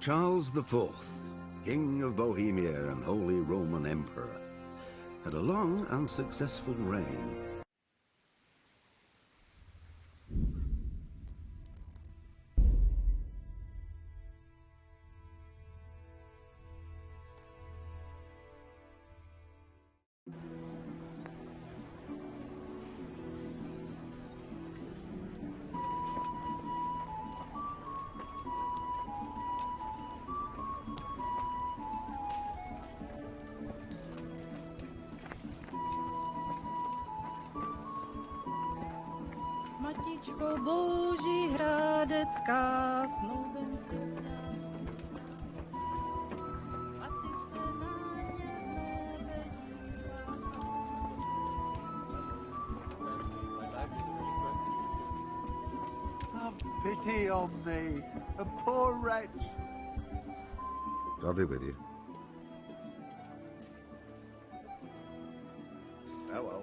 Charles IV, King of Bohemia and Holy Roman Emperor, had a long and successful reign. Matičko Boží hradecká, snoubence vzná. A ty se na mě z nebe Have pity on me, a poor wretch. God be with you. Farewell.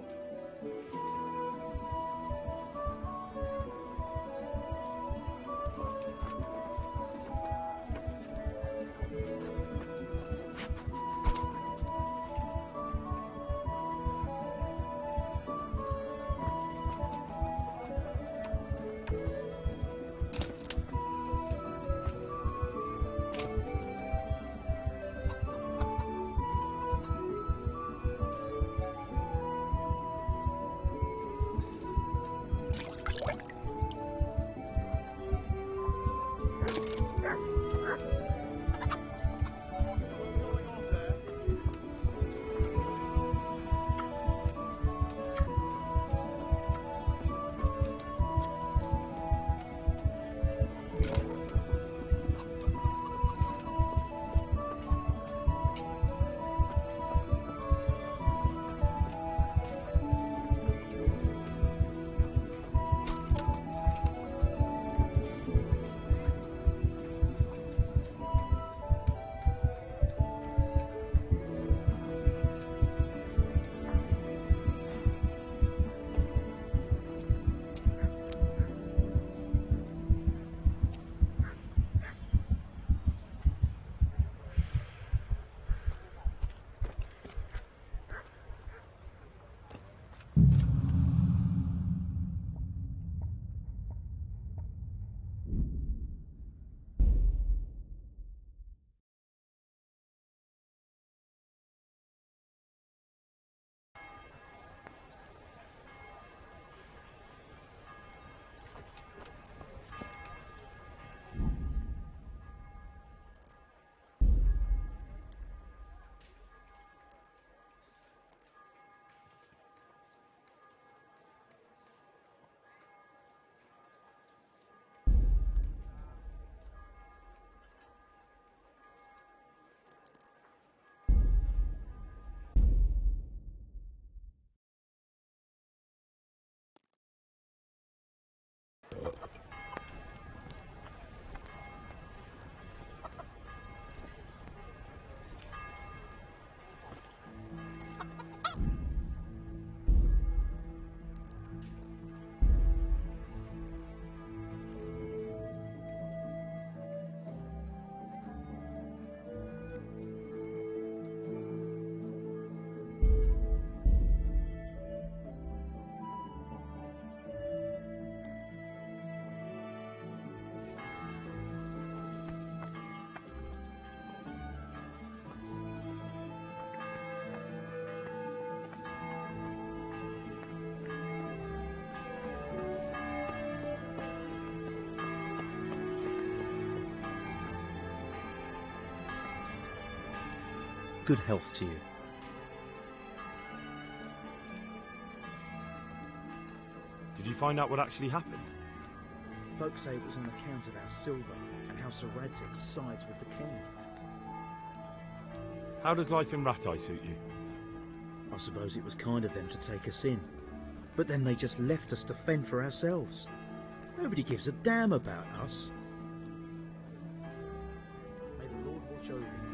Good health to you. Did you find out what actually happened? Folks say it was on account of our silver and how Sir Radzig sides with the king. How does life in Rattay suit you? I suppose it was kind of them to take us in. But then they just left us to fend for ourselves. Nobody gives a damn about us. May the Lord watch over you.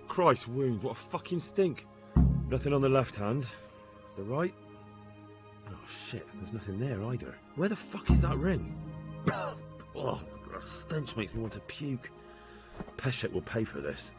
Christ wound, what a fucking stink. Nothing on the left hand. The right? Oh shit, there's nothing there either. Where the fuck is that ring? Oh, the stench makes me want to puke. Peshek will pay for this.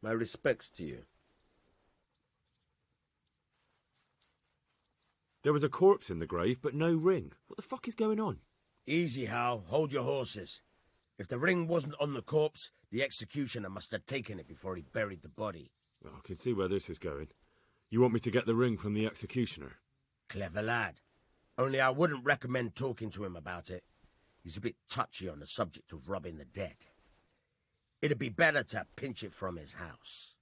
My respects to you. There was a corpse in the grave, but no ring. What the fuck is going on? Easy, Hal. Hold your horses. If the ring wasn't on the corpse, the executioner must have taken it before he buried the body. Well, I can see where this is going. You want me to get the ring from the executioner? Clever lad. Only I wouldn't recommend talking to him about it. He's a bit touchy on the subject of robbing the dead. It'd be better to pinch it from his house.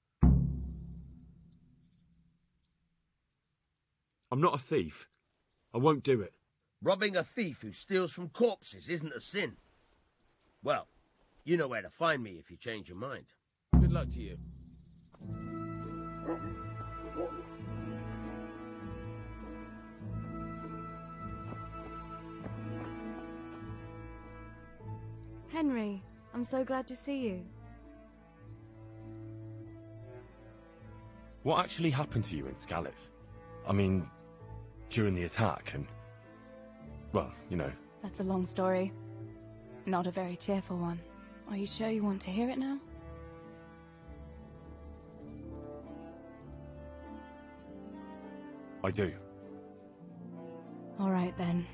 I'm not a thief. I won't do it. Robbing a thief who steals from corpses isn't a sin. Well, you know where to find me if you change your mind. Good luck to you. Henry, I'm so glad to see you. What actually happened to you in Scalise? I mean, during the attack and... well, you know. That's a long story. Not a very cheerful one. Are you sure you want to hear it now? I do. All right then.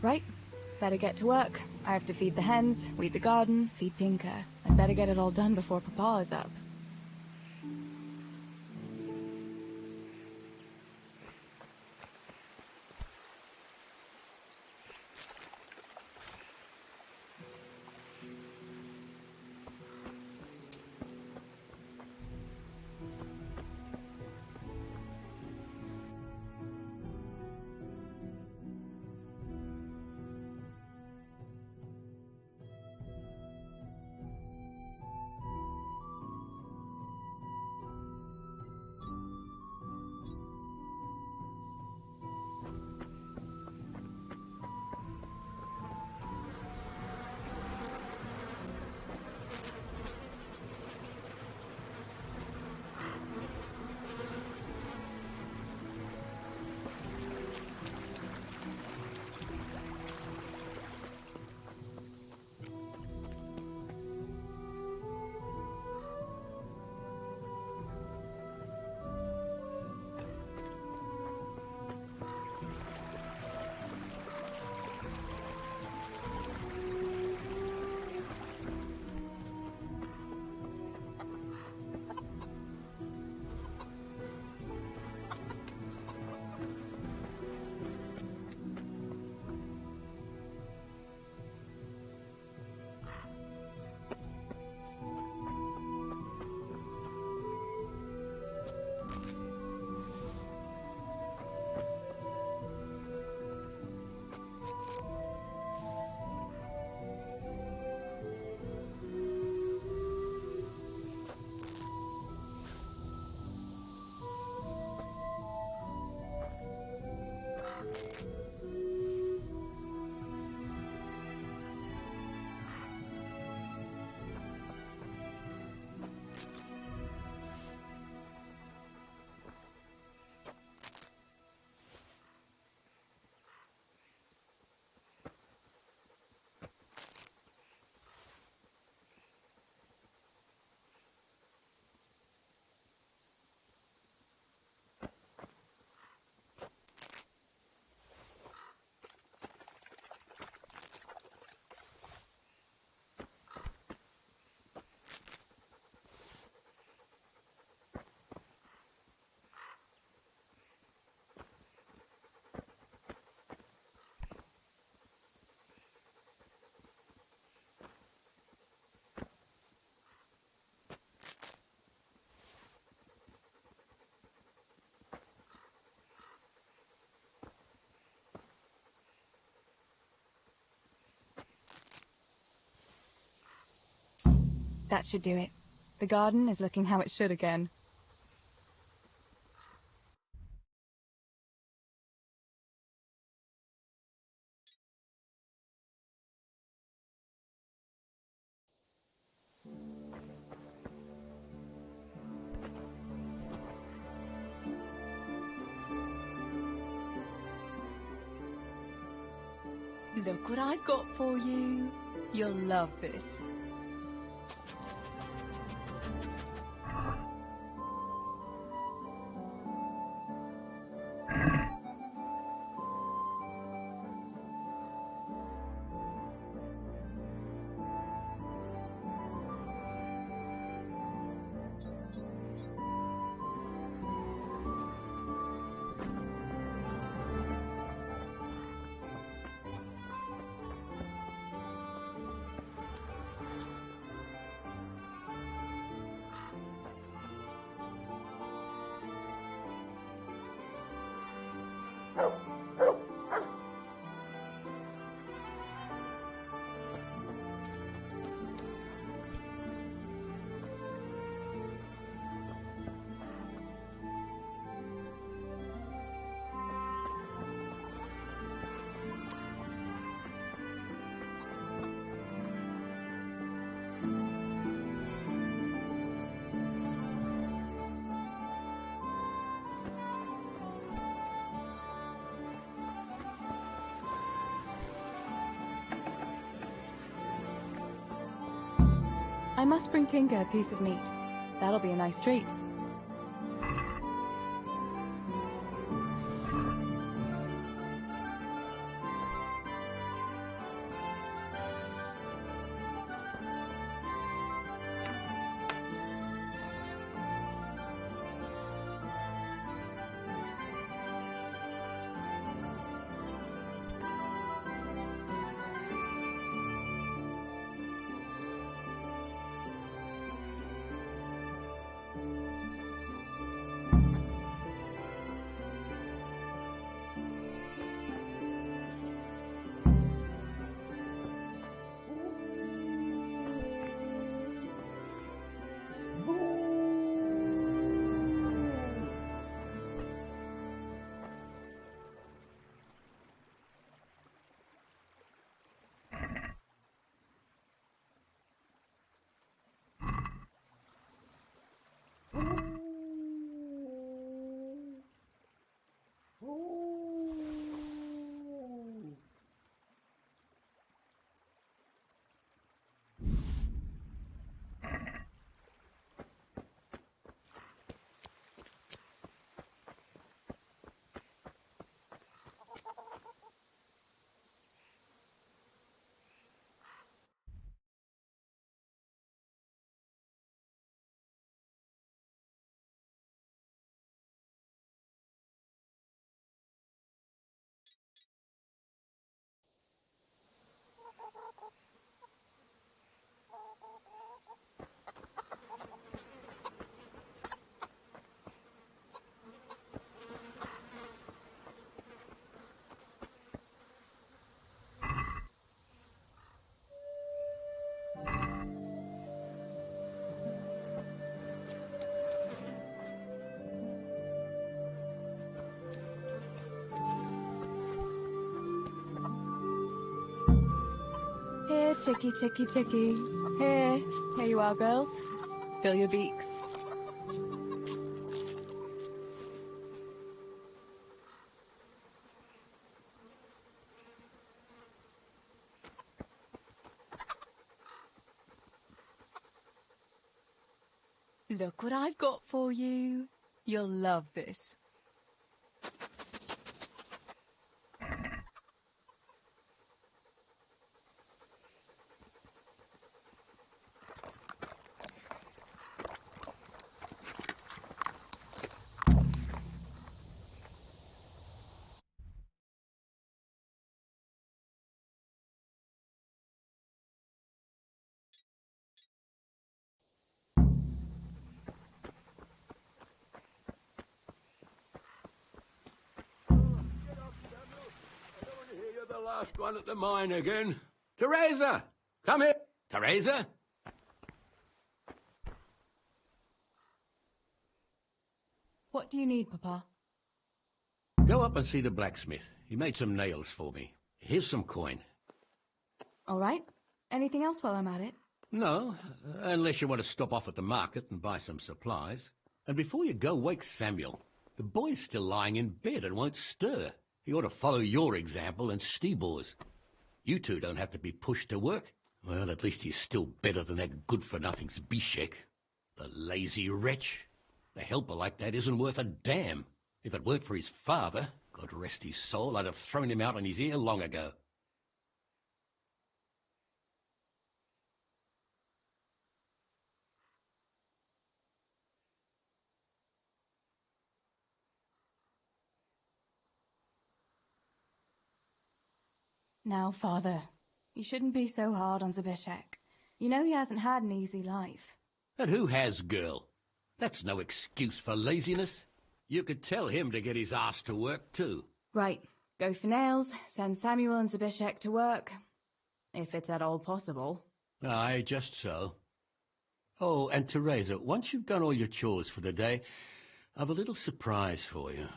Right, better get to work. I have to feed the hens, weed the garden, feed Tinker. I'd better get it all done before Papa is up. That should do it. The garden is looking how it should again. Look what I've got for you. You'll love this. I must bring Tinker a piece of meat. That'll be a nice treat. Here, chickie, chickie, chickie. Here you are, girls. Fill your beaks. Look what I've got for you. You'll love this. Last one at the mine again. Teresa! Come here! Teresa! What do you need, Papa? Go up and see the blacksmith. He made some nails for me. Here's some coin. All right. Anything else while I'm at it? No, unless you want to stop off at the market and buy some supplies. And before you go, wake Samuel. The boy's still lying in bed and won't stir. He ought to follow your example and Stibor's. You two don't have to be pushed to work. Well, at least he's still better than that good-for-nothing Zbyszek. The lazy wretch. A helper like that isn't worth a damn. If it weren't for his father, God rest his soul, I'd have thrown him out on his ear long ago. Now, Father, you shouldn't be so hard on Zbyszek. You know he hasn't had an easy life. And who has, girl? That's no excuse for laziness. You could tell him to get his ass to work, too. Right, go for nails, send Samuel and Zbyszek to work. If it's at all possible. Aye, just so. Oh, and Teresa, once you've done all your chores for the day, I've a little surprise for you.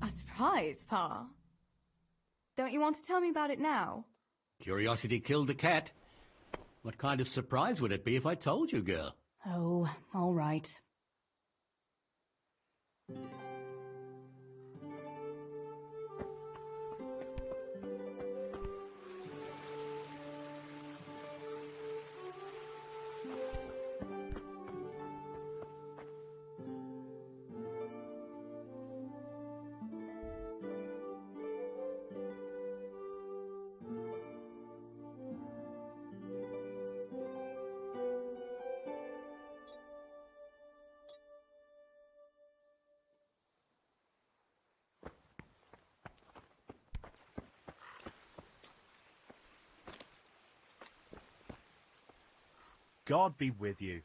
A surprise, Pa? Don't you want to tell me about it now? Curiosity killed the cat. What kind of surprise would it be if I told you, girl? Oh, all right. God be with you.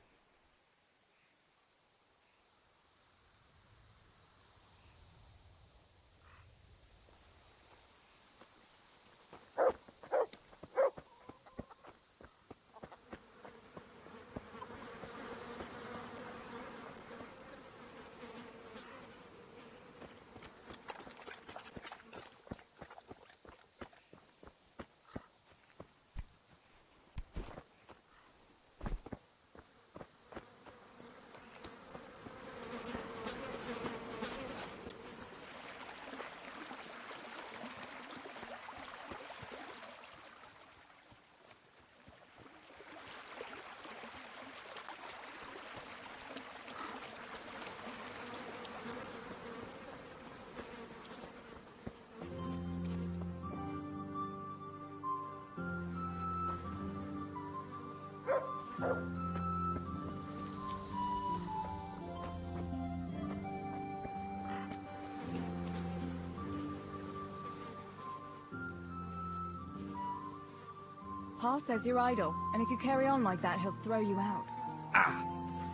Pa says you're idle, and if you carry on like that, he'll throw you out. Ah!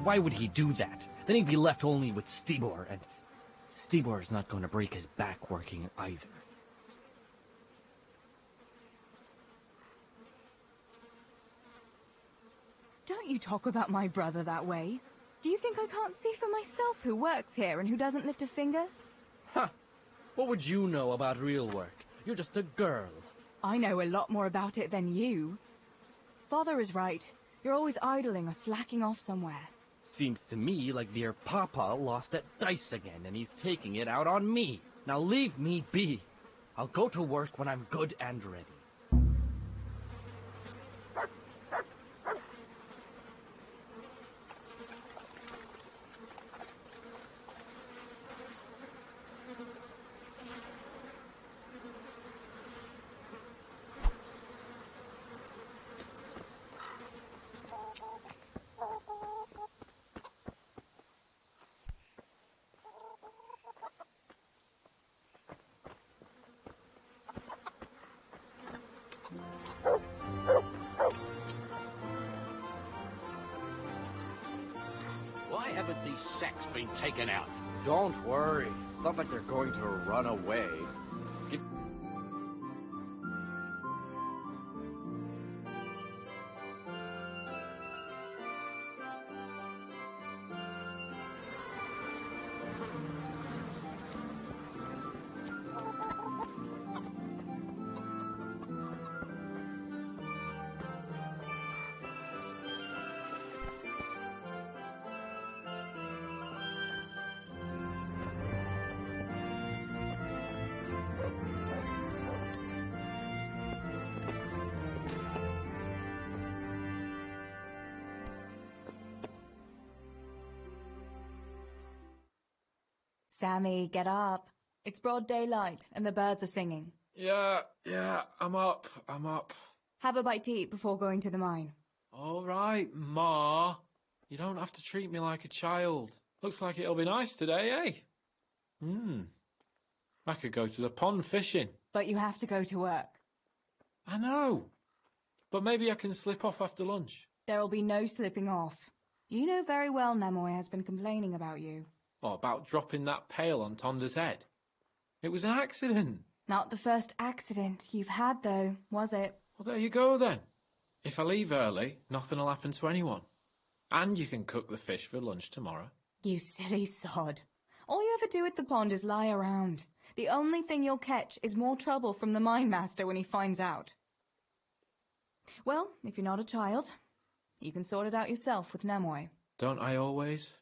Why would he do that? Then he'd be left only with Stibor, and Stibor's not going to break his back working either. Don't you talk about my brother that way. Do you think I can't see for myself who works here and who doesn't lift a finger? Ha! What would you know about real work? You're just a girl. I know a lot more about it than you. Father is right. You're always idling or slacking off somewhere. Seems to me like dear Papa lost that dice again and he's taking it out on me. Now leave me be. I'll go to work when I'm good and ready. Why haven't these sacks been taken out? Don't worry. It's not like they're going to run away. Sammy, get up. It's broad daylight, and the birds are singing. Yeah, I'm up. Have a bite to eat before going to the mine. All right, Ma. You don't have to treat me like a child. Looks like it'll be nice today, eh? I could go to the pond fishing. But you have to go to work. I know. But maybe I can slip off after lunch. There'll be no slipping off. You know very well Namoy has been complaining about you. What, about dropping that pail on Tonda's head? It was an accident. Not the first accident you've had, though, was it? Well, there you go, then. If I leave early, nothing'll happen to anyone. And you can cook the fish for lunch tomorrow. You silly sod. All you ever do at the pond is lie around. The only thing you'll catch is more trouble from the mine master when he finds out. Well, if you're not a child, you can sort it out yourself with Namoy. Don't I always?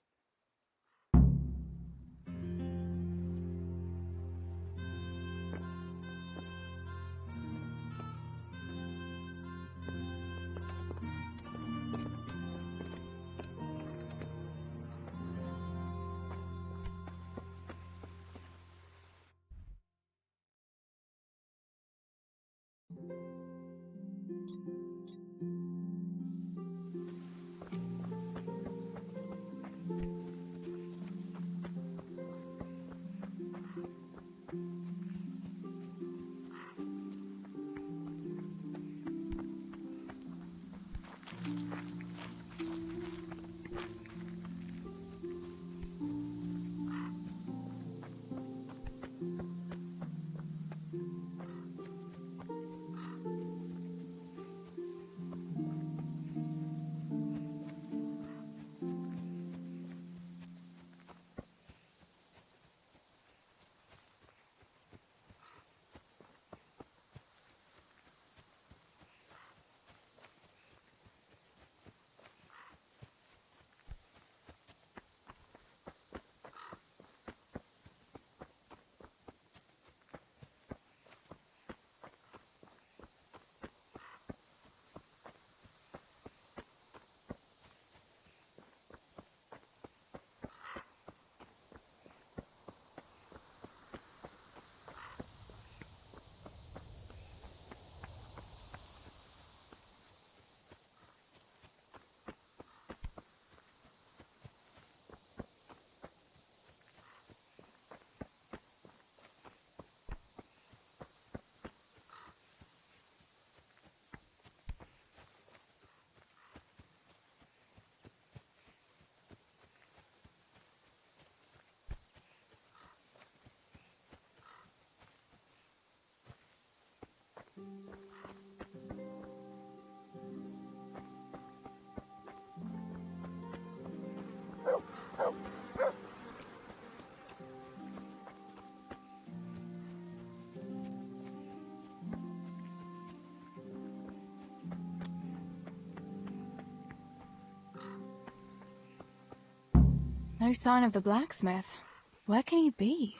No sign of the blacksmith. Where can he be?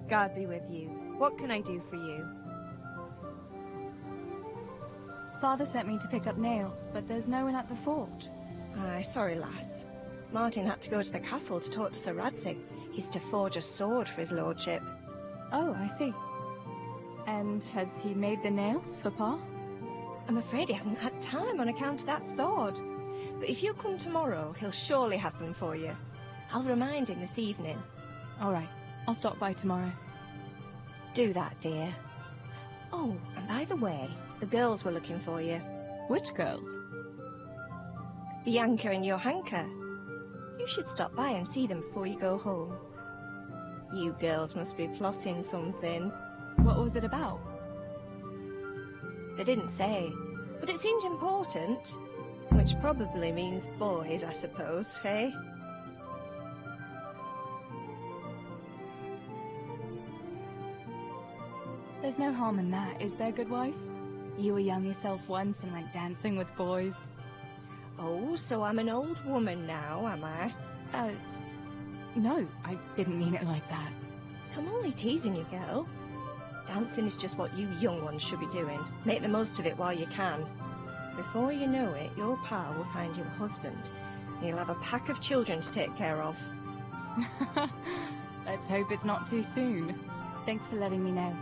God be with you. What can I do for you? Father sent me to pick up nails, but there's no one at the forge. Aye, sorry, lass. Martin had to go to the castle to talk to Sir Radzig. He's to forge a sword for his lordship. Oh, I see. And has he made the nails for Pa? I'm afraid he hasn't had time on account of that sword. But if you come tomorrow, he'll surely have them for you. I'll remind him this evening. All right, I'll stop by tomorrow. Do that, dear. Oh, and by the way, the girls were looking for you. Which girls? Bianca and Johanka. You should stop by and see them before you go home. You girls must be plotting something. What was it about? They didn't say, but it seemed important. Which probably means boys, I suppose, hey? There's no harm in that, is there, good wife? You were young yourself once and went dancing with boys. Oh, so I'm an old woman now, am I? No, I didn't mean it like that. I'm only teasing you, girl. Dancing is just what you young ones should be doing. Make the most of it while you can. Before you know it, your pa will find you a husband. And you'll have a pack of children to take care of. Let's hope it's not too soon. Thanks for letting me know.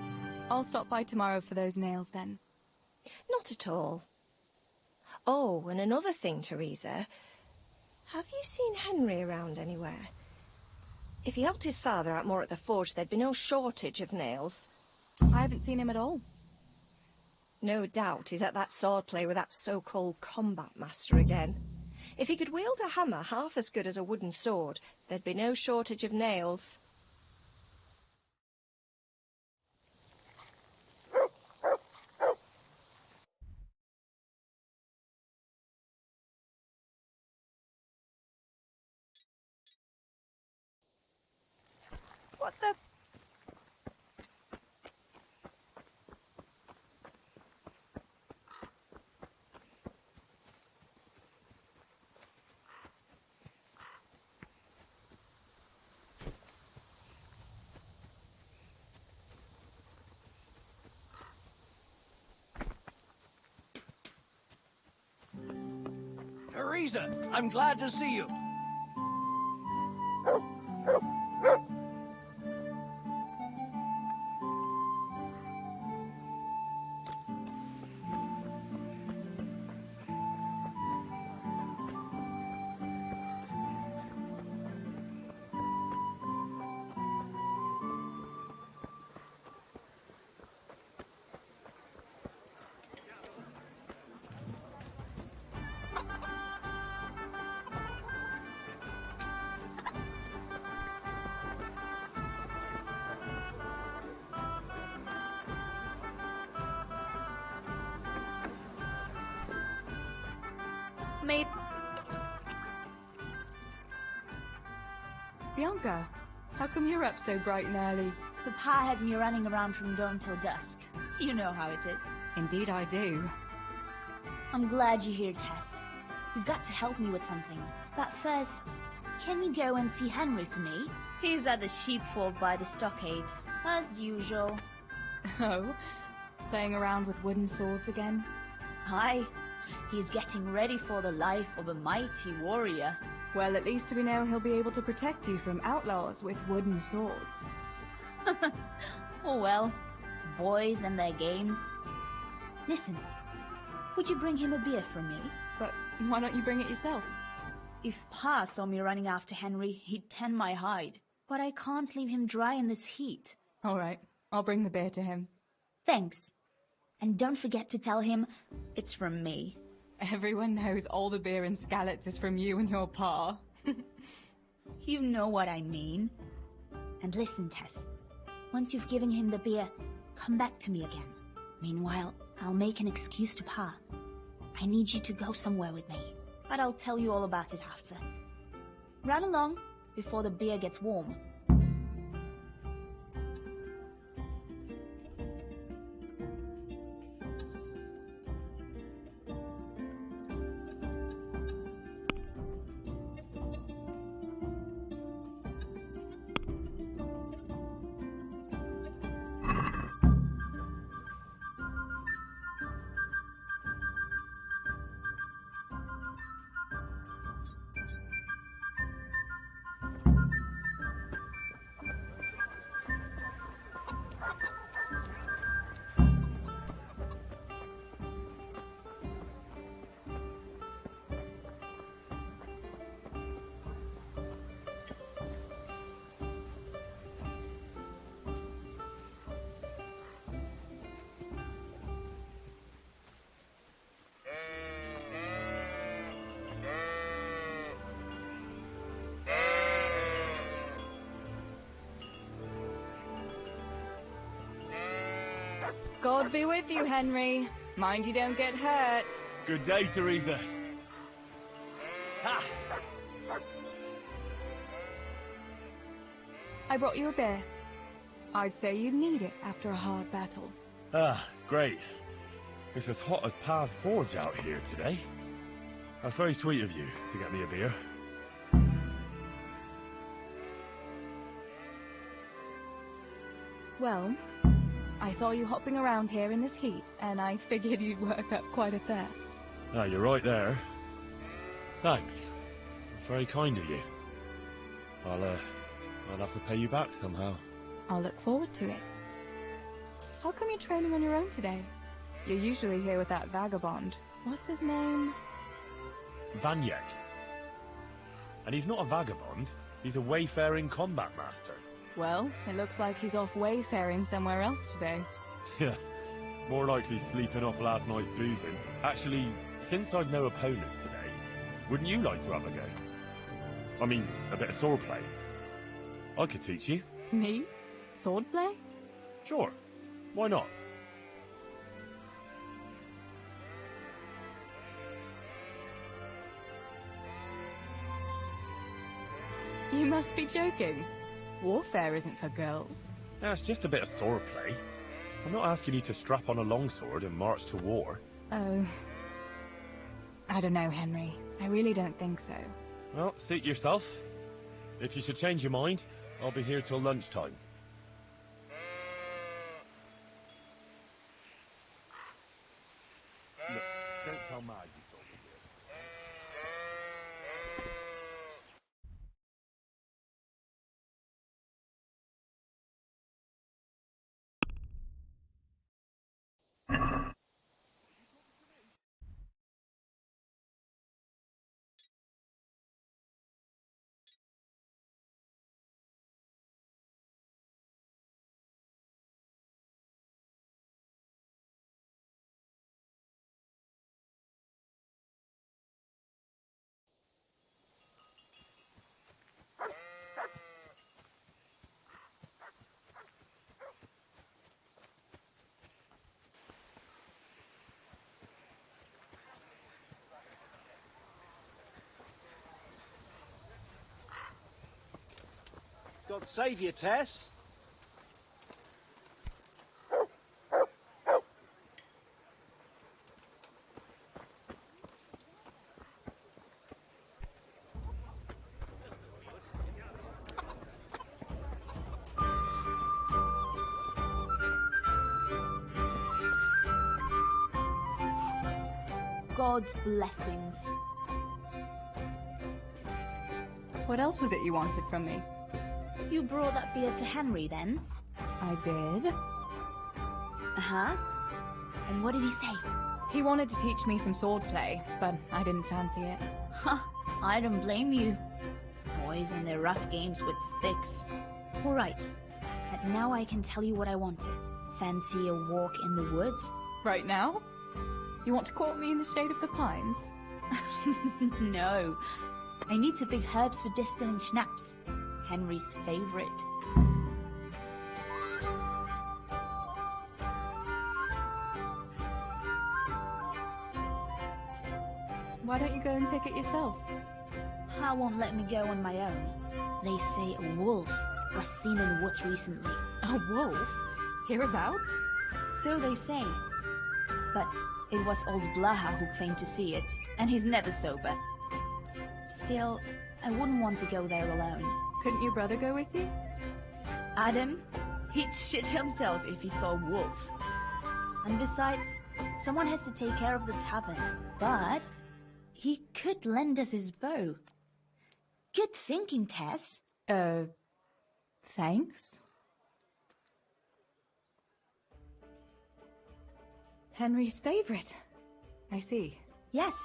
I'll stop by tomorrow for those nails then. Not at all. Oh, and another thing, Teresa. Have you seen Henry around anywhere? If he helped his father out more at the forge, there'd be no shortage of nails. I haven't seen him at all. No doubt he's at that swordplay with that so-called combat master again. If he could wield a hammer half as good as a wooden sword, there'd be no shortage of nails. What the... Teresa, I'm glad to see you. Mate. Bianca, how come you're up so bright and early? Papa has me running around from dawn till dusk. You know how it is. Indeed I do. I'm glad you're here, Tess. You've got to help me with something. But first, can you go and see Henry for me? He's at the sheepfold by the stockade, as usual. Oh? Playing around with wooden swords again? Aye. He's getting ready for the life of a mighty warrior. Well, at least we know he'll be able to protect you from outlaws with wooden swords. Oh well, boys and their games. Listen, would you bring him a beer from me? But why don't you bring it yourself? If Pa saw me running after Henry, he'd tan my hide. But I can't leave him dry in this heat. All right, I'll bring the beer to him. Thanks. And don't forget to tell him it's from me. Everyone knows all the beer in Skalitz is from you and your pa. You know what I mean. And listen, Tess. Once you've given him the beer, come back to me again. Meanwhile, I'll make an excuse to Pa. I need you to go somewhere with me. But I'll tell you all about it after. Run along before the beer gets warm. God be with you, Henry. Mind you don't get hurt. Good day, Teresa. Ha! I brought you a beer. I'd say you'd need it after a hard battle. Ah, great. It's as hot as Pa's Forge out here today. That's very sweet of you to get me a beer. Well, I saw you hopping around here in this heat, and I figured you'd work up quite a thirst. Ah, you're right there. Thanks. That's very kind of you. I'll have to pay you back somehow. I'll look forward to it. How come you're training on your own today? You're usually here with that vagabond. What's his name? Vanyek. And he's not a vagabond. He's a wayfaring combat master. Well, it looks like he's off wayfaring somewhere else today. Yeah, more likely sleeping off last night's boozing. Actually, since I've no opponent today, wouldn't you like to have a go? I mean, a bit of swordplay. I could teach you. Me? Swordplay? Sure. Why not? You must be joking. Warfare isn't for girls. No, it's just a bit of swordplay. I'm not asking you to strap on a longsword and march to war. Oh. I don't know, Henry. I really don't think so. Well, suit yourself. If you should change your mind, I'll be here till lunchtime. Look, don't tell Mag you saw me here. God save you, Tess. God's blessings. What else was it you wanted from me? You brought that beer to Henry, then? I did. Uh-huh. And what did he say? He wanted to teach me some swordplay, but I didn't fancy it. Ha! I don't blame you. Boys and their rough games with sticks. All right. But now I can tell you what I wanted. Fancy a walk in the woods? Right now? You want to court me in the shade of the pines? No. I need to pick herbs for distilling schnapps. Henry's favorite. Why don't you go and pick it yourself? Pa won't let me go on my own. They say a wolf was seen in woods recently. A wolf? Hereabouts? So they say. But it was old Blaha who claimed to see it, and he's never sober. Still, I wouldn't want to go there alone. Couldn't your brother go with you? Adam? He'd shit himself if he saw a wolf. And besides, someone has to take care of the tavern. But he could lend us his bow. Good thinking, Tess. Thanks. Henry's favorite. I see. Yes.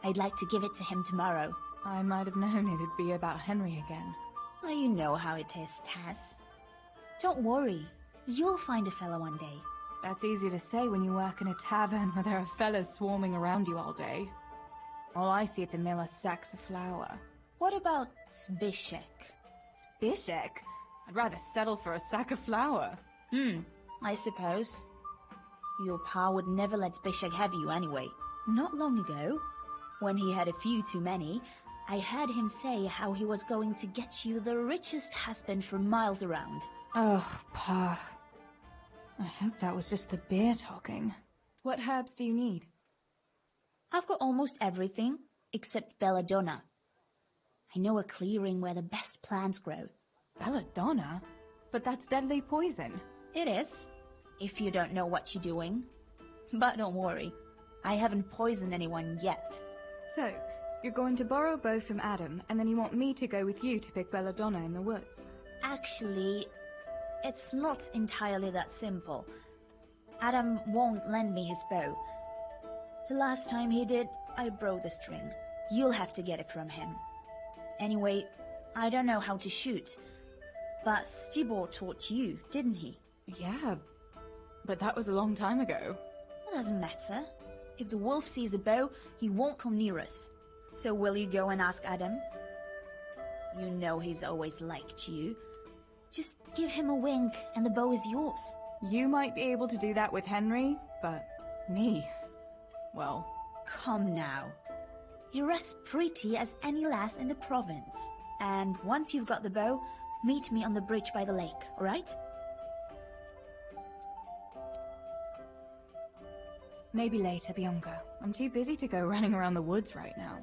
I'd like to give it to him tomorrow. I might have known it'd be about Henry again. Well, you know how it is, Tess. Don't worry. You'll find a fella one day. That's easy to say when you work in a tavern where there are fellas swarming around you all day. All I see at the mill are sacks of flour. What about Zbyszek? Zbyszek? I'd rather settle for a sack of flour. I suppose. Your pa would never let Bishak have you anyway. Not long ago, when he had a few too many, I heard him say how he was going to get you the richest husband for miles around. Oh, Pa. I hope that was just the beer talking. What herbs do you need? I've got almost everything, except belladonna. I know a clearing where the best plants grow. Belladonna? But that's deadly poison. It is, if you don't know what you're doing. But don't worry, I haven't poisoned anyone yet. So, you're going to borrow a bow from Adam, and then you want me to go with you to pick belladonna in the woods? Actually, it's not entirely that simple. Adam won't lend me his bow. The last time he did, I broke the string. You'll have to get it from him. Anyway, I don't know how to shoot. But Stibor taught you, didn't he? Yeah, but that was a long time ago. It doesn't matter. If the wolf sees a bow, he won't come near us. So will you go and ask Adam? You know he's always liked you. Just give him a wink and the bow is yours. You might be able to do that with Henry, but me, well... Come now. You're as pretty as any lass in the province. And once you've got the bow, meet me on the bridge by the lake, alright? Maybe later, Bianca. I'm too busy to go running around the woods right now.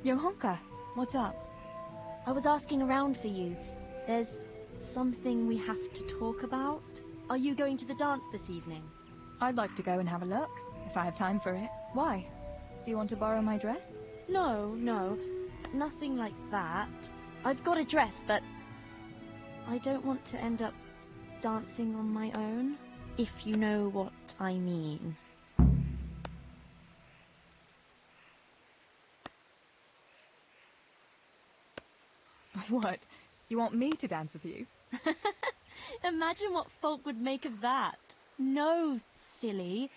Johanka, what's up? I was asking around for you. There's something we have to talk about. Are you going to the dance this evening? I'd like to go and have a look, if I have time for it. Why? Do you want to borrow my dress? No, nothing like that. I've got a dress, but I don't want to end up dancing on my own, if you know what I mean. What? You want me to dance with you? Imagine what folk would make of that. No, silly.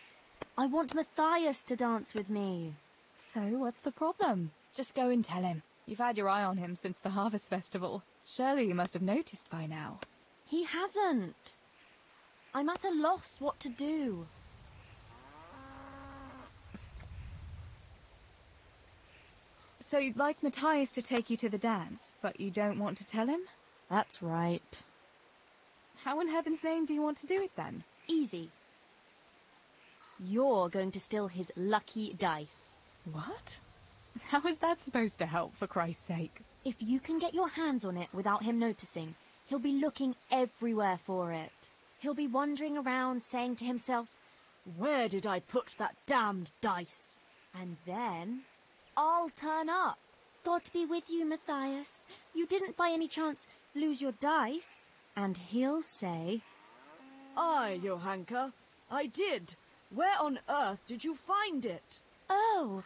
I want Matthias to dance with me. So, what's the problem? Just go and tell him. You've had your eye on him since the Harvest Festival. Surely you must have noticed by now. He hasn't. I'm at a loss what to do. So you'd like Matthias to take you to the dance, but you don't want to tell him? That's right. How in heaven's name do you want to do it then? Easy. You're going to steal his lucky dice. What? How is that supposed to help, for Christ's sake? If you can get your hands on it without him noticing, he'll be looking everywhere for it. He'll be wandering around saying to himself, "Where did I put that damned dice?" And then I'll turn up. God be with you, Matthias. You didn't by any chance lose your dice? And he'll say, "Aye, Johanka, I did. Where on earth did you find it?" "Oh,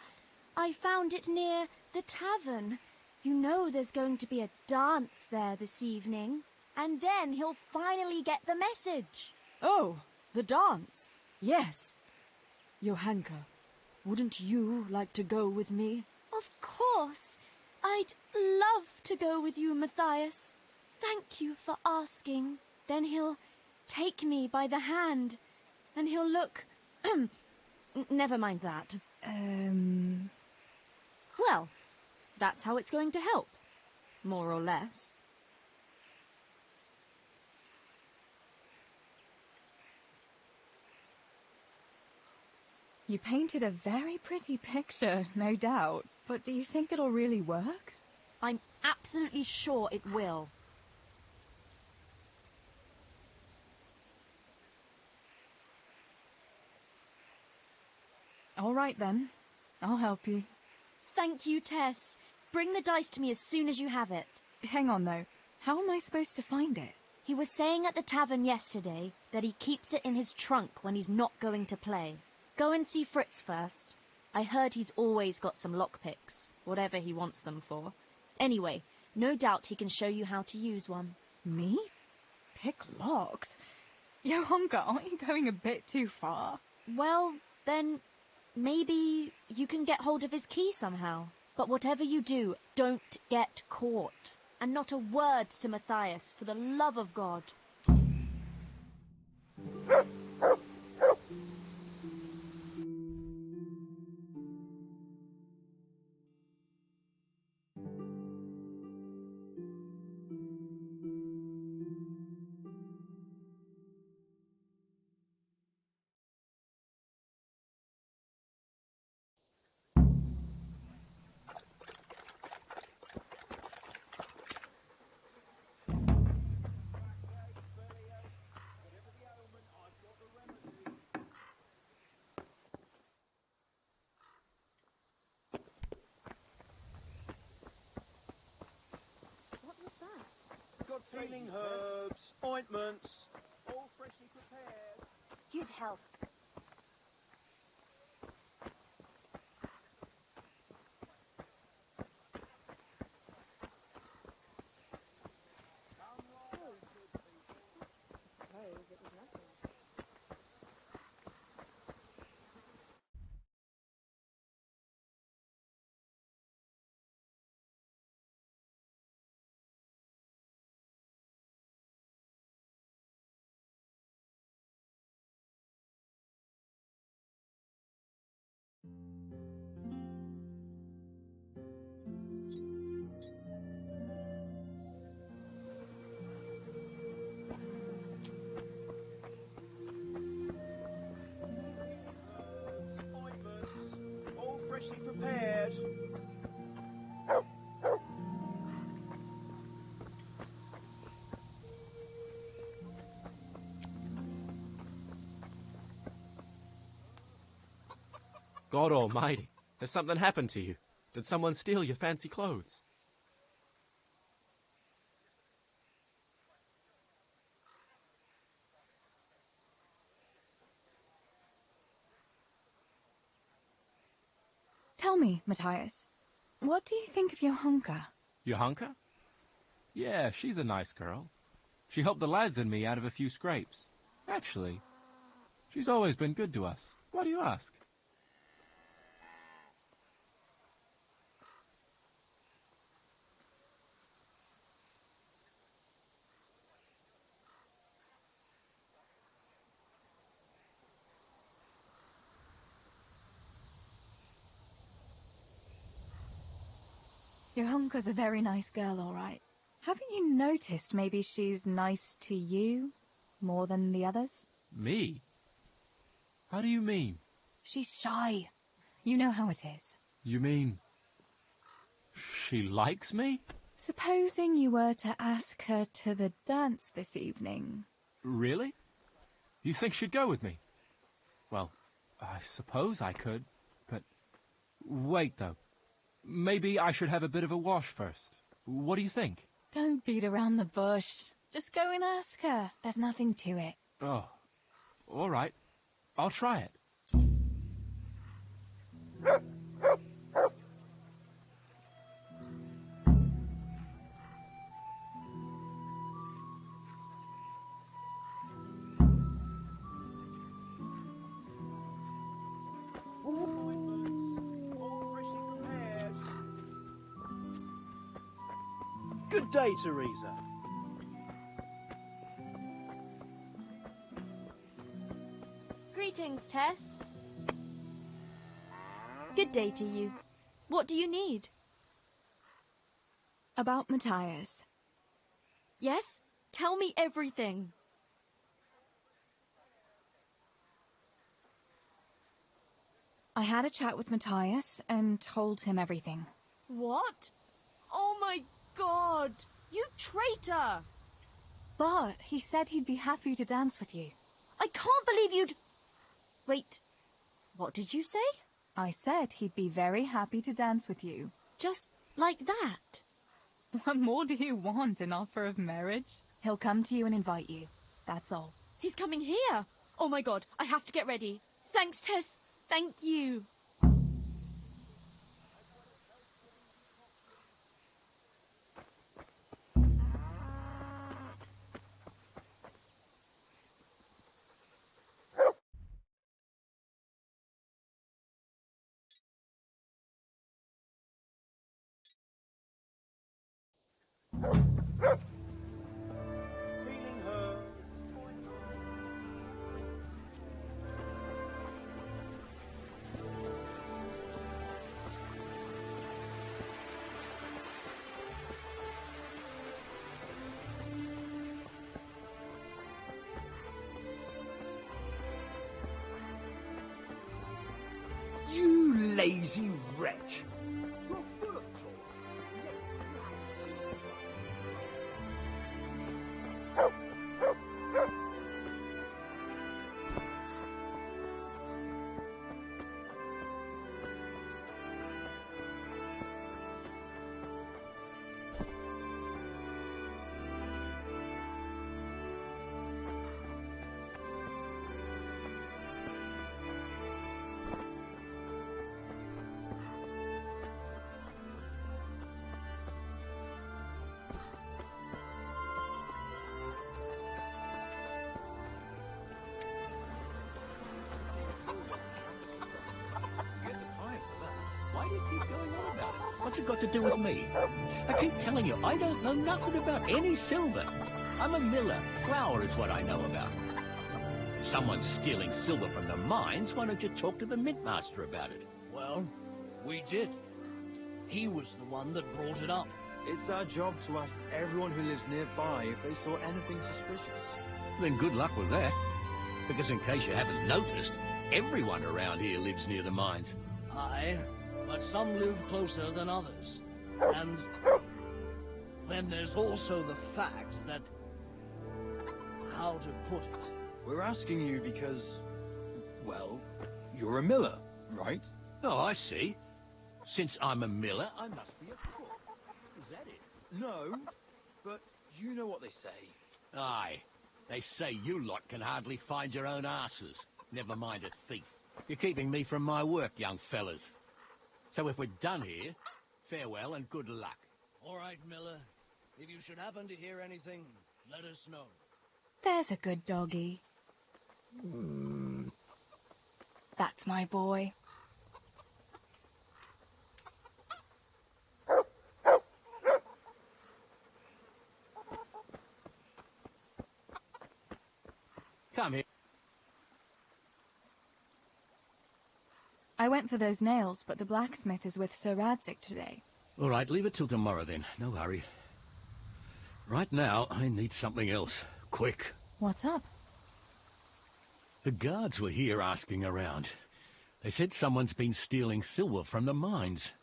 I found it near the tavern. You know there's going to be a dance there this evening." And then he'll finally get the message. "Oh, the dance. Yes. Johanka, wouldn't you like to go with me?" Of course. I'd love to go with you, Matthias. Thank you for asking. Then he'll take me by the hand, and he'll look... Never mind that. Well, that's how it's going to help. More or less. You painted a very pretty picture, no doubt. But do you think it'll really work? I'm absolutely sure it will. All right, then. I'll help you. Thank you, Tess. Bring the dice to me as soon as you have it. Hang on, though. How am I supposed to find it? He was saying at the tavern yesterday that he keeps it in his trunk when he's not going to play. Go and see Fritz first. I heard he's always got some lockpicks, whatever he wants them for. Anyway, no doubt he can show you how to use one. Me? Pick locks? Johanka, aren't you going a bit too far? Well, then maybe you can get hold of his key somehow. But whatever you do, don't get caught. And not a word to Matthias, for the love of God. Healing herbs, ointments, all freshly prepared. Good health. Freshly prepared. God almighty, has something happened to you? Did someone steal your fancy clothes? Tell me, Matthias, what do you think of Johanka? Johanka? Yeah, she's a nice girl. She helped the lads and me out of a few scrapes. Actually, she's always been good to us. Why do you ask? Johanka's a very nice girl, all right. Haven't you noticed maybe she's nice to you more than the others? Me? How do you mean? She's shy. You know how it is. You mean She likes me? Supposing you were to ask her to the dance this evening. Really? You think she'd go with me? Well, I suppose I could, but... Wait, though. Maybe I should have a bit of a wash first. What do you think? Don't beat around the bush. Just go and ask her. There's nothing to it. Oh, all right. I'll try it. Good day, Teresa. Greetings, Tess. Good day to you. What do you need? About Matthias. Yes? Tell me everything. I had a chat with Matthias and told him everything. What? Oh my God! You traitor! But he said he'd be happy to dance with you. I can't believe you'd... Wait, what did you say? I said he'd be very happy to dance with you. Just like that? What more do you want, an offer of marriage? He'll come to you and invite you. That's all. He's coming here! Oh my God, I have to get ready. Thanks, Tess. Thank you. Feeling hurt. You lazy wretch! You're full of talk. Why do you keep going on about it? What's it got to do with me? I keep telling you, I don't know nothing about any silver. I'm a miller. Flour is what I know about. If someone's stealing silver from the mines, why don't you talk to the mintmaster about it? Well, we did. He was the one that brought it up. It's our job to ask everyone who lives nearby if they saw anything suspicious. Then good luck with that. Because in case you haven't noticed, everyone around here lives near the mines. Aye, but some live closer than others. And then there's also the fact that... how to put it? We're asking you because, well, you're a miller, right? Oh, I see. Since I'm a miller, I must be a cook. Is that it? No, but you know what they say. Aye. They say you lot can hardly find your own asses. Never mind a thief. You're keeping me from my work, young fellas. So if we're done here, farewell and good luck. All right, Miller. If you should happen to hear anything, let us know. There's a good doggy. That's my boy. Come here. I went for those nails, but the blacksmith is with Sir Radzik today. All right, leave it till tomorrow then. No hurry. Right now, I need something else. Quick. What's up? The guards were here asking around. They said someone's been stealing silver from the mines.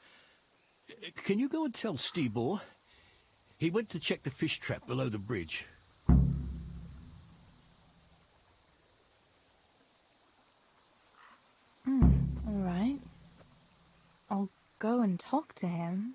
Can you go and tell Stibor? He went to check the fish trap below the bridge. All right. I'll go and talk to him.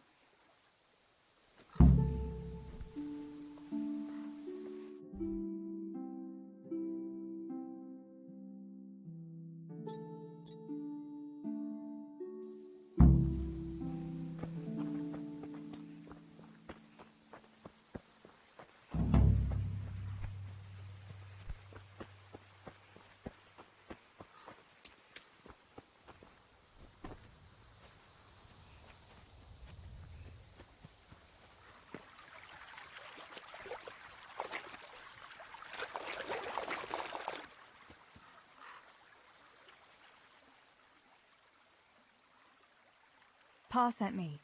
Pa sent me.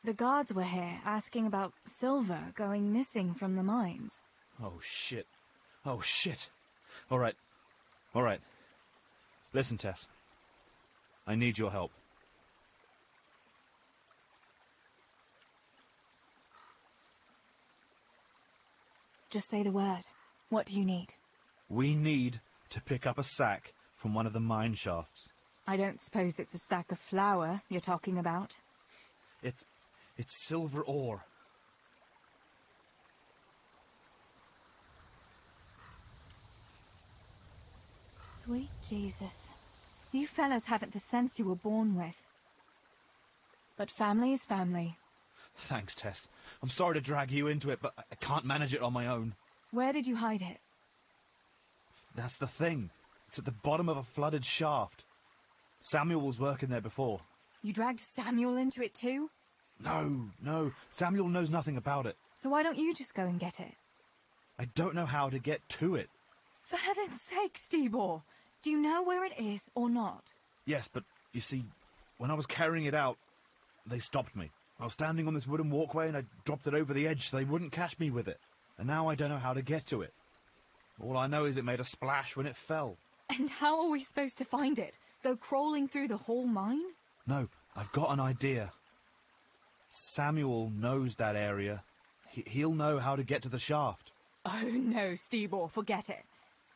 The guards were here asking about silver going missing from the mines. Oh, shit. Oh, shit. All right. All right. Listen, Tess. I need your help. Just say the word. What do you need? We need to pick up a sack from one of the mine shafts. I don't suppose it's a sack of flour you're talking about. It's silver ore. Sweet Jesus. You fellas haven't the sense you were born with. But family is family. Thanks, Tess. I'm sorry to drag you into it, but I can't manage it on my own. Where did you hide it? That's the thing. It's at the bottom of a flooded shaft. Samuel was working there before. You dragged Samuel into it too? No. Samuel knows nothing about it. So why don't you just go and get it? I don't know how to get to it. For heaven's sake, Stibor! Do you know where it is or not? Yes, but you see, when I was carrying it out, they stopped me. I was standing on this wooden walkway and I dropped it over the edge so they wouldn't catch me with it. And now I don't know how to get to it. All I know is it made a splash when it fell. And how are we supposed to find it? Go crawling through the whole mine? No, I've got an idea. Samuel knows that area. He'll know how to get to the shaft. Oh no, Stibor, forget it.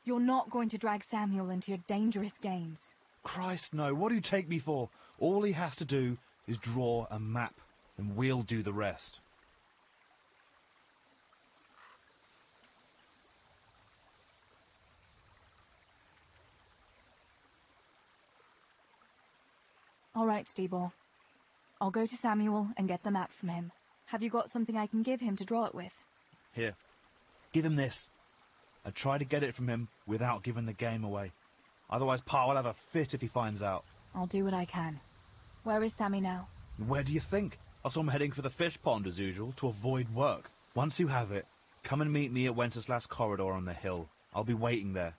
You're not going to drag Samuel into your dangerous games. Christ, no. What do you take me for? All he has to do is draw a map, and we'll do the rest. All right, Stibor. I'll go to Samuel and get the map from him. Have you got something I can give him to draw it with? Here. Give him this. I try to get it from him without giving the game away. Otherwise, Pa will have a fit if he finds out. I'll do what I can. Where is Sammy now? Where do you think? I saw him heading for the fish pond as usual, to avoid work. Once you have it, come and meet me at Wenceslas Corridor on the hill. I'll be waiting there.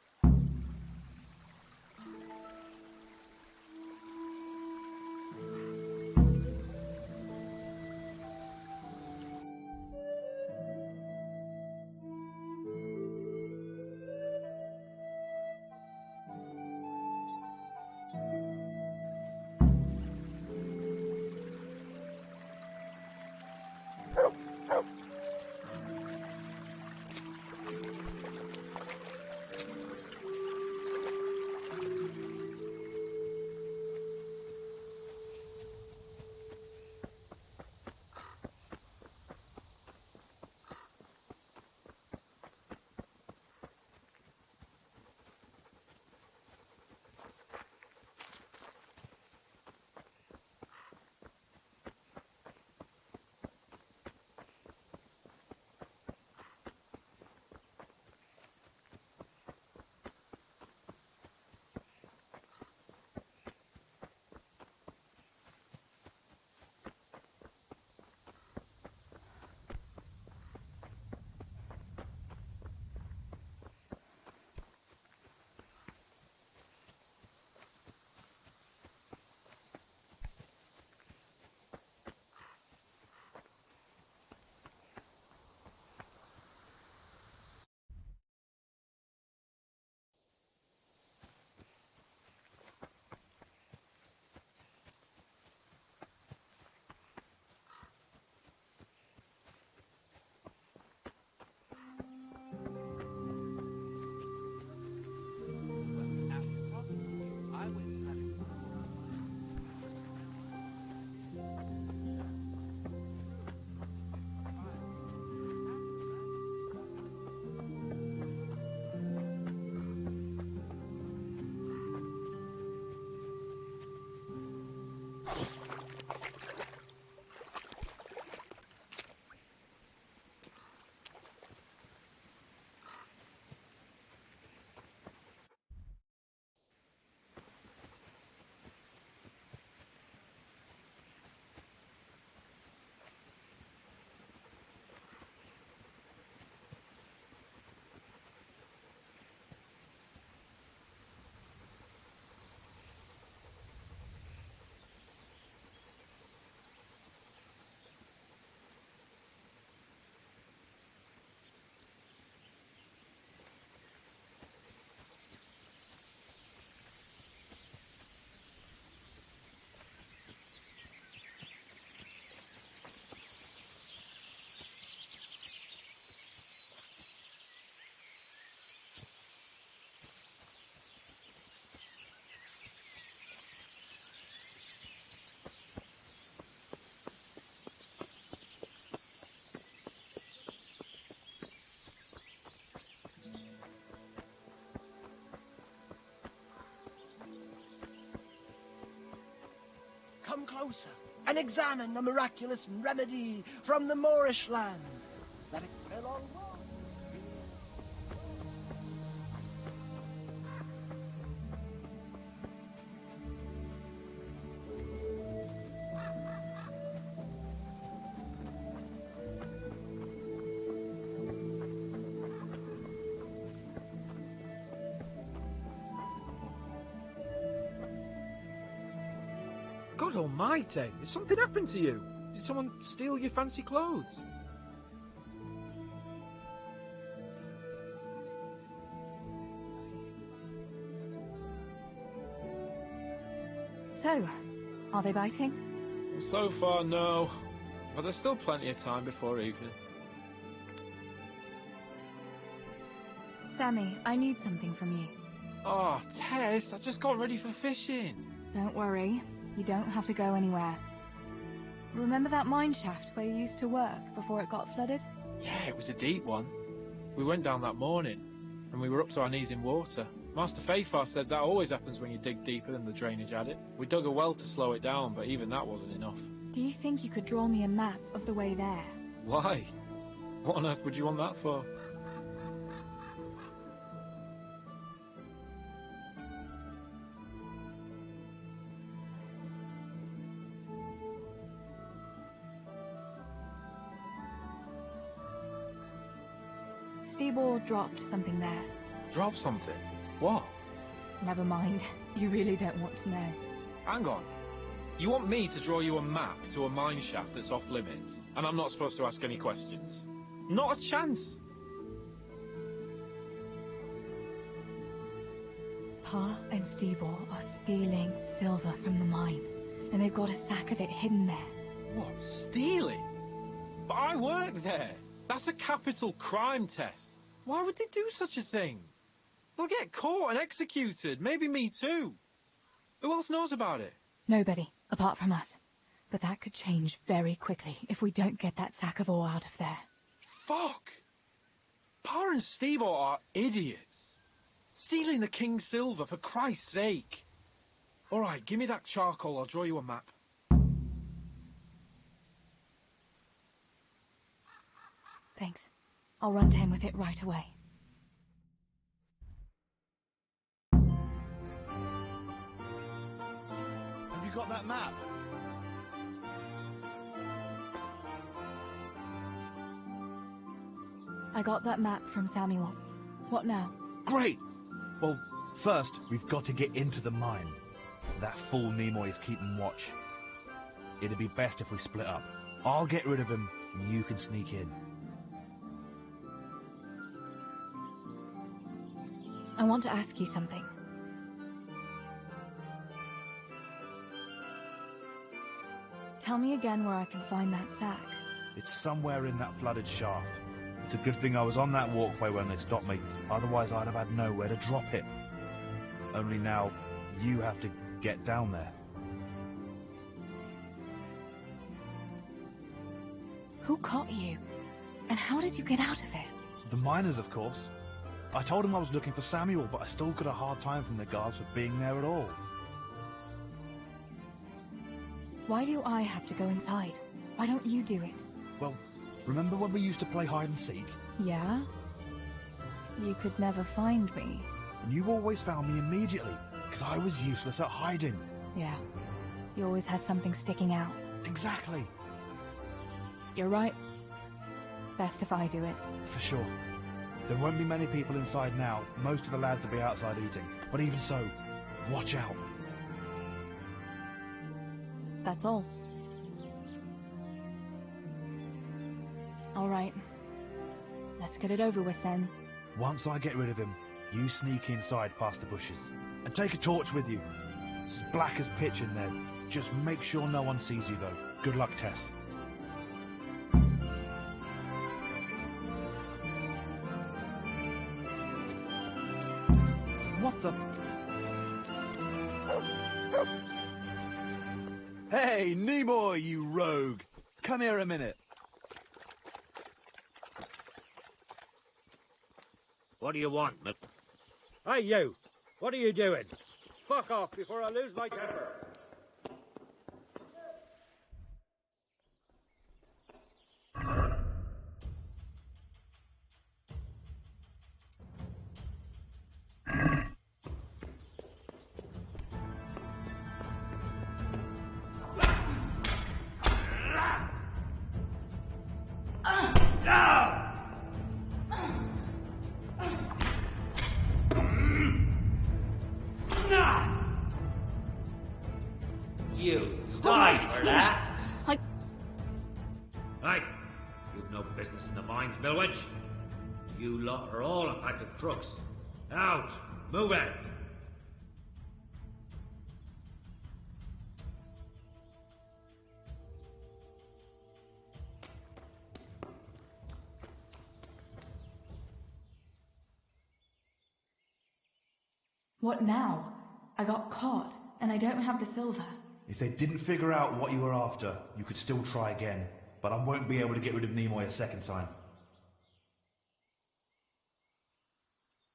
come closer and examine the miraculous remedy from the Moorish lands that expel all woe. God almighty, has something happened to you? Did someone steal your fancy clothes? So, are they biting? So far, no. But there's still plenty of time before evening. Sammy, I need something from you. Oh, Tess, I just got ready for fishing. Don't worry, you don't have to go anywhere. Remember that mine shaft where you used to work before it got flooded? Yeah, it was a deep one. We went down that morning, and we were up to our knees in water. Master Fayfar said that always happens when you dig deeper than the drainage had it. We dug a well to slow it down, but even that wasn't enough. Do you think you could draw me a map of the way there? Why? What on earth would you want that for? Stibor dropped something there. Drop something? What? Never mind. You really don't want to know. Hang on. You want me to draw you a map to a mine shaft that's off limits, and I'm not supposed to ask any questions? Not a chance! Pa and Stibor are stealing silver from the mine, and they've got a sack of it hidden there. What, stealing? But I work there! That's a capital crime test. Why would they do such a thing? They'll get caught and executed, maybe me too. Who else knows about it? Nobody, apart from us. But that could change very quickly if we don't get that sack of ore out of there. Fuck! Pa and Stibor are idiots. Stealing the king's silver, for Christ's sake. All right, give me that charcoal, I'll draw you a map. Thanks. I'll run to him with it right away. Have you got that map? I got that map from Samuel. What now? Great! Well, first, we've got to get into the mine. That fool Nimoy is keeping watch. It'd be best if we split up. I'll get rid of him, and you can sneak in. I want to ask you something. Tell me again where I can find that sack. It's somewhere in that flooded shaft. It's a good thing I was on that walkway when they stopped me. Otherwise, I'd have had nowhere to drop it. Only now, you have to get down there. Who caught you? And how did you get out of it? The miners, of course. I told him I was looking for Samuel, but I still got a hard time from the guards for being there at all. Why do I have to go inside? Why don't you do it? Well, remember when we used to play hide and seek? Yeah? You could never find me. And you always found me immediately, because I was useless at hiding. Yeah. You always had something sticking out. Exactly. You're right. Best if I do it. For sure. There won't be many people inside now. Most of the lads will be outside eating. But even so, watch out. That's all. All right. Let's get it over with then. Once I get rid of him, you sneak inside past the bushes. And take a torch with you. It's as black as pitch in there. Just make sure no one sees you, though. Good luck, Tess. What the... Hey, Nimoy, you rogue! Come here a minute. What do you want, Mc... Hey, you! What are you doing? Fuck off before I lose my temper! right! For that? I... Hey, you've no business in the mines, Millwitch. You lot are all a pack of crooks. Out! Move it! What now? I got caught, and I don't have the silver. If they didn't figure out what you were after, you could still try again. But I won't be able to get rid of Nimoy a second time.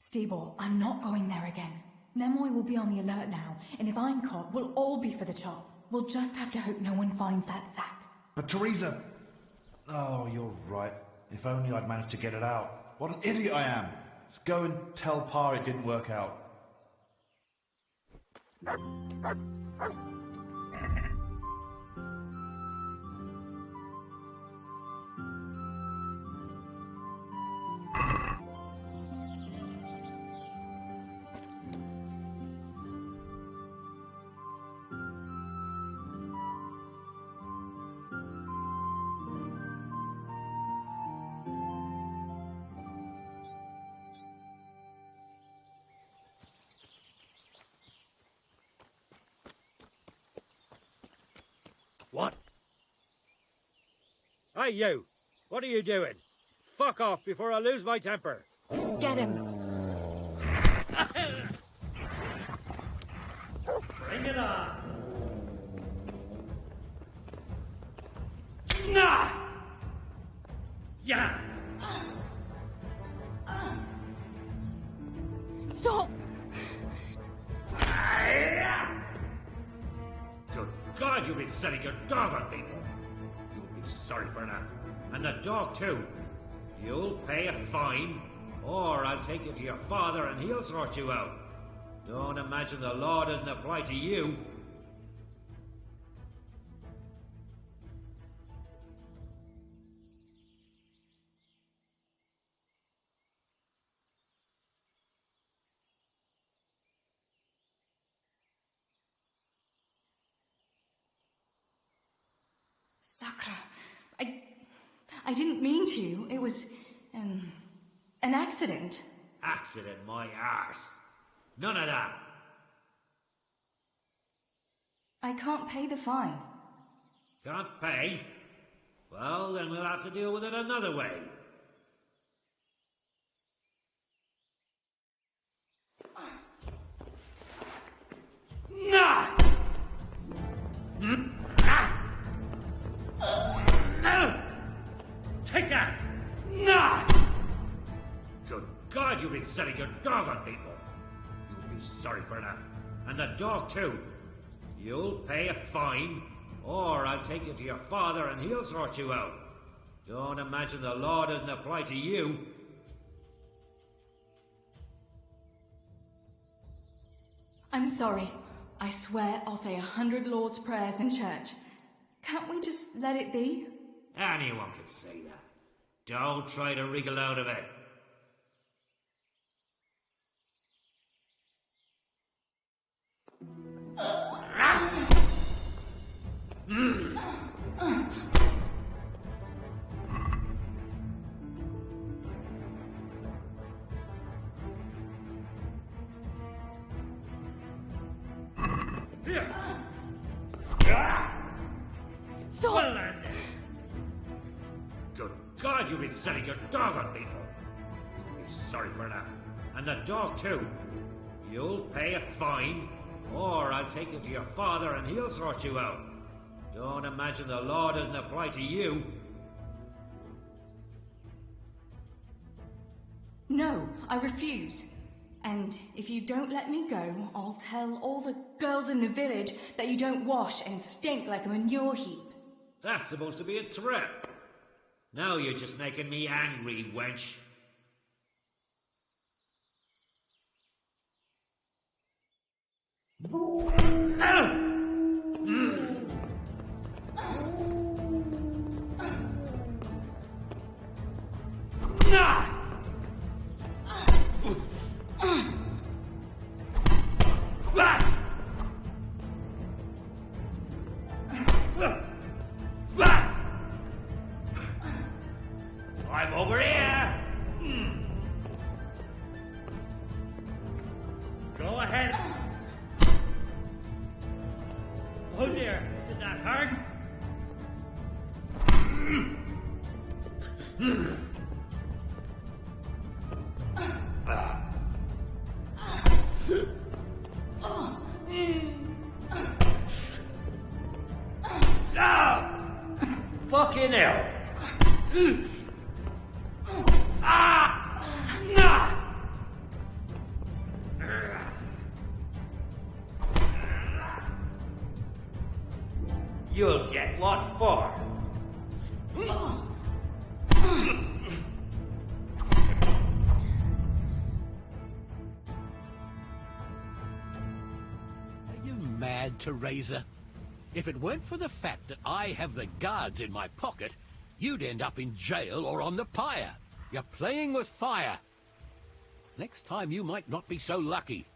Steebor, I'm not going there again. Nimoy will be on the alert now, and if I'm caught, we'll all be for the chop. We'll just have to hope no one finds that sack. But Teresa... Oh, you're right. If only I'd managed to get it out. What an idiot I am! Let's go and tell Pa it didn't work out. What? Hey, you! What are you doing? Fuck off before I lose my temper! Get him! Bring it on! Nah! Yeah! Stop! Good God, you've been setting your dog on people! You'll be sorry for that. And the dog, too. You'll pay a fine, or I'll take you to your father and he'll sort you out. Don't imagine the law doesn't apply to you. Sakra, I didn't mean to. It was, an accident. Accident, my arse. None of that. I can't pay the fine. Can't pay? Well, then we'll have to deal with it another way. Nah! No! Take that! Nah! Good God, you've been setting your dog on people. You'll be sorry for that. And the dog, too. You'll pay a fine, or I'll take you to your father and he'll sort you out. Don't imagine the law doesn't apply to you. I'm sorry. I swear I'll say 100 Lord's prayers in church. Can't we just let it be? Anyone can say that. Don't try to wriggle out of it. Stop! Well then. Good God, you've been setting your dog on people. You'll be sorry for that. And the dog, too. You'll pay a fine, or I'll take you to your father and he'll sort you out. Don't imagine the law doesn't apply to you. No, I refuse. And if you don't let me go, I'll tell all the girls in the village that you don't wash and stink like a manure heap. That's supposed to be a threat. Now you're just making me angry, wench. I'm over here! Go ahead. Oh dear, did that hurt? Fucking hell! You'll get what for? Are you mad, Teresa? If it weren't for the fact that I have the guards in my pocket, you'd end up in jail or on the pyre. You're playing with fire. Next time you might not be so lucky.